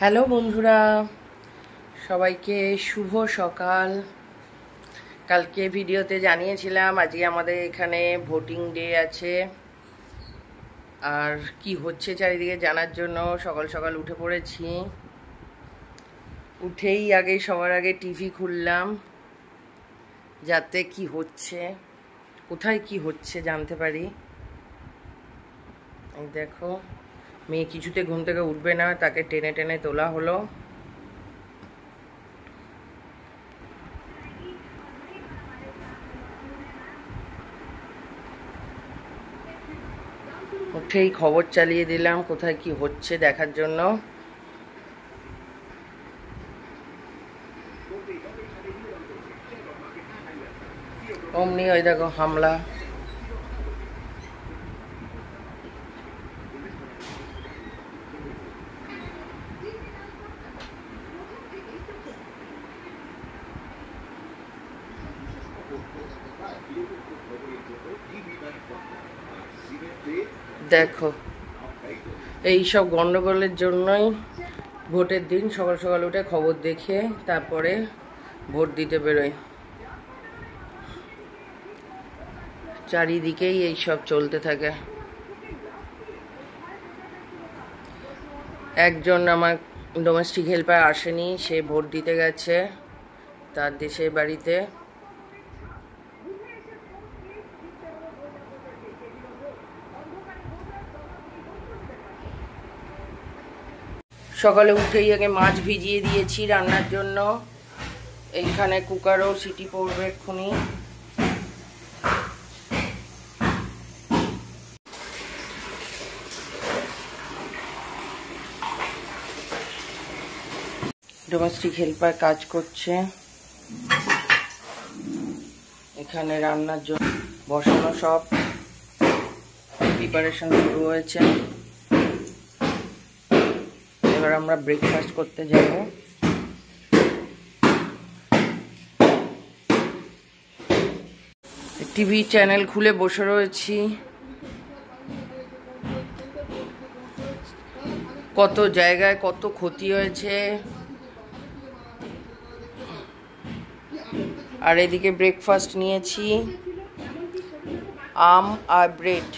Hello বন্ধুরা, সবাইকে শুভ সকাল। কালকে ভিডিওতে জানিয়েছিলাম আজকে আমাদের এখানে ভোটিং ডে আছে, আর কি হচ্ছে চারিদিকে জানার জন্য সকাল সকাল উঠে পড়েছি। উঠেই সবার আগে টিভি খুললাম, যাতে কি হচ্ছে, কোথায় কি হচ্ছে জানতে পারি। এই দেখো, মেয়ে কিছুতে ঘুম থেকে উঠবে না, তাকে টেনে টেনে তোলা হলো। উঠেই খবর চালিয়ে দিলাম কোথায় কি হচ্ছে দেখার জন্য। অমনি ওই দেখো হামলা। দেখো, এই সব গন্ডগোলের জন্যই ভোটের দিন সকাল সকাল উঠে খবর দেখে তারপরে ভোট দিতে বেরোয়। চারিদিকেই এই সব চলতে থাকে। একজন আমার ডোমেস্টিক হেল্পার আসেনি, সে ভোট দিতে গেছে তার দেশের বাড়িতে। সকালে উঠেই আগে মাছ ভিজিয়ে দিয়েছি রান্নার জন্য। এইখানে কুকারও সিটি পড়বে এক্ষুনি। ডোমেস্টিক হেল্পার কাজ করছে, এখানে রান্নার জন্য বসানো সব প্রিপারেশন শুরু হয়েছে। এবার আমরা ব্রেকফাস্ট করতে যাব। টিভি চ্যানেল খুলে বসে রয়েছি। কত জায়গায় কত ক্ষতি হয়েছে। আর এদিকে ব্রেকফাস্ট নিয়েছি আম আর ব্রেড।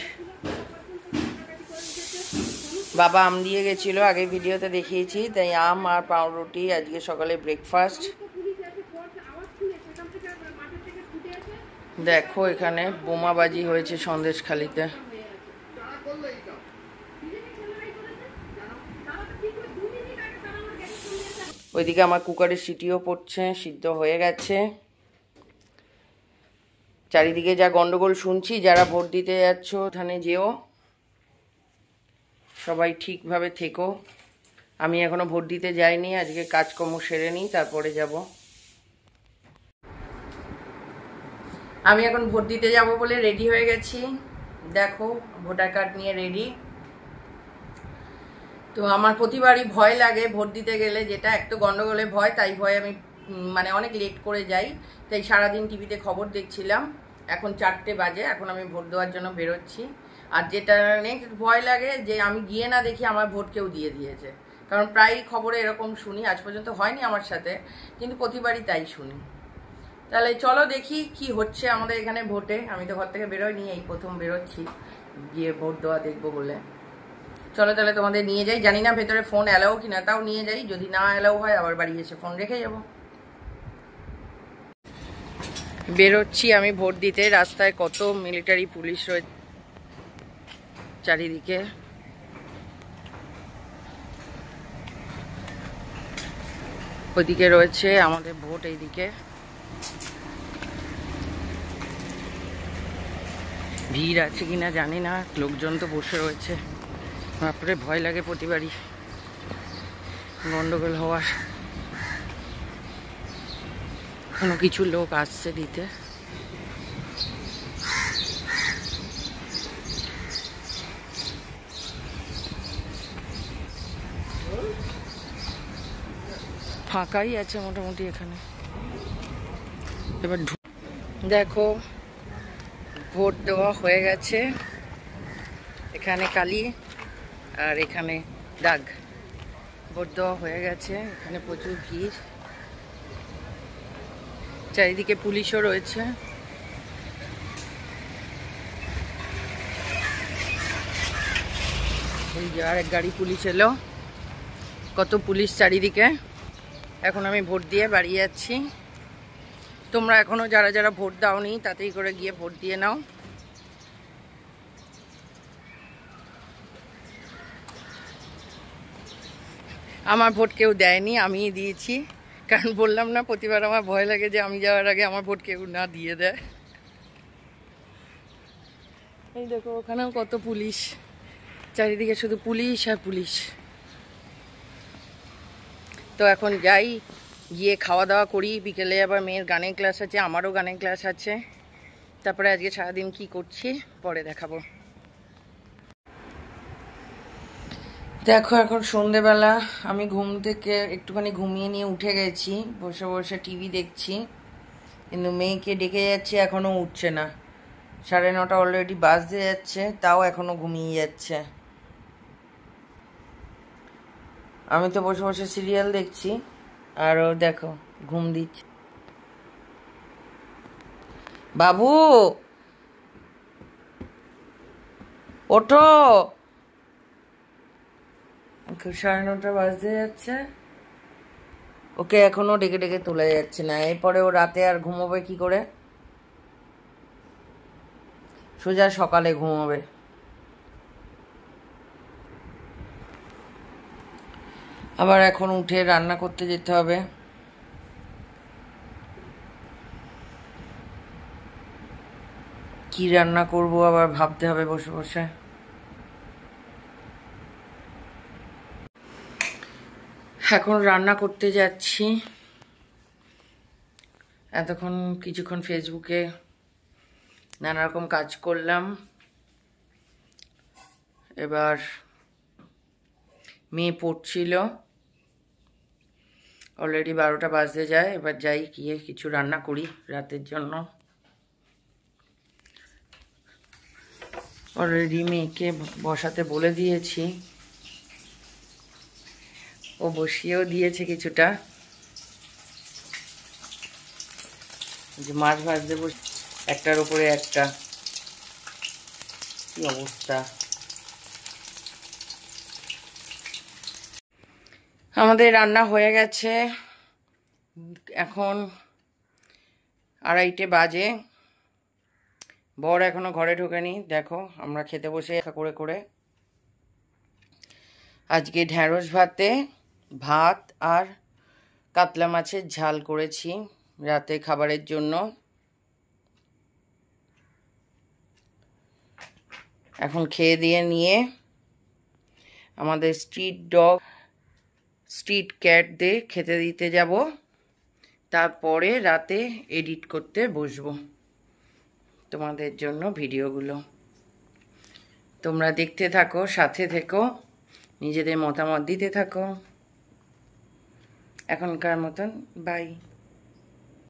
বাবা আম দিয়ে গেছিল, আগে ভিডিওতে দেখিয়েছি, তাই আম আর পাউরুটি আজকে সকালে ব্রেকফাস্ট। দেখো এখানে বোমাবাজি হয়েছে সন্দেশখালিতে। ওইদিকে আমার কুকারের সিটিও পড়ছে, সিদ্ধ হয়ে গেছে। চারিদিকে যা গন্ডগোল শুনছি, যারা ভোট দিতে যাচ্ছ ওখানে যেও, সবাই ঠিকভাবে থেকো। আমি এখনো ভোট দিতে যাইনি, আজকে কাজকর্ম সেরে নিই তারপরে যাব। আমি এখন ভোট দিতে যাব বলে রেডি হয়ে গেছি। দেখো ভোটার কার্ড নিয়ে রেডি। তো আমার প্রতিবারই ভয় লাগে ভোট দিতে গেলে, যেটা একটু গন্ডগোলে ভয়, তাই ভয় আমি অনেক লেট করে যাই। তাই সারাদিন টিভিতে খবর দেখছিলাম। এখন 4টে বাজে, এখন আমি ভোট দেওয়ার জন্য বেরোচ্ছি। আর যেটা নেক্সট ভয় লাগে যে আমি গিয়ে না দেখি আমার ভোট কেউ দিয়ে দিয়েছে, কারণ প্রায় খবরে এরকম শুনি। আজ পর্যন্ত হয়নি আমার সাথে, কিন্তু প্রতিবারই তাই শুনি। তাহলে চলো দেখি কি হচ্ছে আমাদের এখানে ভোটে। আমি তো ঘর থেকে বেরোইনি, এই প্রথম বেরোচ্ছি গিয়ে ভোট দেওয়া দেখবো বলে। চলো তাহলে তোমাদের নিয়ে যাই। জানি না ভেতরে ফোন অ্যালাউ কিনা, তাও নিয়ে যাই। যদি না অ্যালাউ হয় আবার বাড়ি এসে ফোন রেখে যাব। বেরোচ্ছি আমি ভোট দিতে। রাস্তায় কত মিলিটারি পুলিশ রয়েছে চারিদিকে। ওইদিকে রয়েছে আমাদের ভোট, এইদিকে ভিড় আছে কিনা জানি না, লোকজন তো বসে রয়েছে। তারপরে ভয় লাগে প্রতিবারই গন্ডগোল হওয়ার। কোনো কিছু লোক আসছে দিতে। ফাঁকাই আছে মোটামুটি এখানে। এবার দেখো ভোট দেওয়া হয়ে গেছে। এখানে কালি আর এখানে দাগ। ভোট দেওয়া হয়ে গেছে, এখানে প্রচুর ভিড়, চারিদিকে পুলিশও রয়েছে। এই যে আর এক গাড়ি পুলিশ এলো, কত পুলিশ চারিদিকে। এখন আমি ভোট দিয়ে বাড়ি যাচ্ছি। তোমরা এখনো যারা যারা ভোট দাওনি তাতেই করে গিয়ে ভোট দিয়ে নাও। আমার ভোট কেউ দেয়নি, আমিই দিয়েছি, কারণ বললাম না প্রতিবার আমার ভয় লাগে যে আমি যাওয়ার আগে আমার ভোট কেউ না দিয়ে দেয়। এই দেখো ওখানেও কত পুলিশ, চারিদিকে শুধু পুলিশ আর পুলিশ। তো এখন যাই, গিয়ে খাওয়া দাওয়া করি, বিকেলে আবার মেয়ের গানের ক্লাস আছে, আমারও গানের ক্লাস আছে। তারপরে আজকে সারাদিন কি করছি পরে দেখাবো। দেখো এখন সন্ধেবেলা, আমি ঘুম থেকে একটুখানি ঘুমিয়ে নিয়ে উঠে গেছি, বসে বসে টিভি দেখছি, কিন্তু মেয়েকে ডেকে যাচ্ছি এখনো উঠছে না। 9:30 অলরেডি বাজতে যাচ্ছে, তাও এখনো ঘুমিয়ে যাচ্ছে। আমি তো বসে বসে সিরিয়াল দেখছি আর ও দেখো ঘুম দিচ্ছে। বাবু ওঠো, 9:30 বাজতে যাচ্ছে, ওকে এখনো ডেকে ডেকে তোলা যাচ্ছে না। এরপরে ও রাতে আর ঘুমোবে কি করে? সোজা সকালে ঘুমোবে। আবার এখন উঠে রান্না করতে যেতে হবে। কি রান্না করব আবার ভাবতে হবে বসে বসে। এখন রান্না করতে যাচ্ছি। এতক্ষণ কিছুক্ষণ ফেসবুকে নানা রকম কাজ করলাম, এবার মেয়ে পড়ছিল, অলরেডি 12টা বাজতে যায়। এবার যাই গিয়ে কিছু রান্না করি রাতের জন্য। অলরেডি মেয়েকে বসাতে বলে দিয়েছি, ও বসিয়েও দিয়েছে কিছুটা। যে মাছ ভাজতে বসে একটার উপরে একটা, কি অবস্থা। আমাদের রান্না হয়ে গেছে, এখন 2:30 বাজে। বর এখনো ঘরে ঢোকেনি, দেখো আমরা খেতে বসে করে করে। আজকে ঢ্যাঁড়স ভাতে ভাত আর কাতলা মাছের ঝাল করেছি রাতে খাবারের জন্য। এখন খেয়ে দিয়ে নিয়ে আমাদের স্ট্রিট ক্যাটদের খেতে দিতে যাব, তারপরে রাতে এডিট করতে বসবো তোমাদের জন্য ভিডিওগুলো। তোমরা দেখতে থাকো, সাথে থেকো, নিজেদের মতামত দিতে থাকো। এখনকার মতন বাই।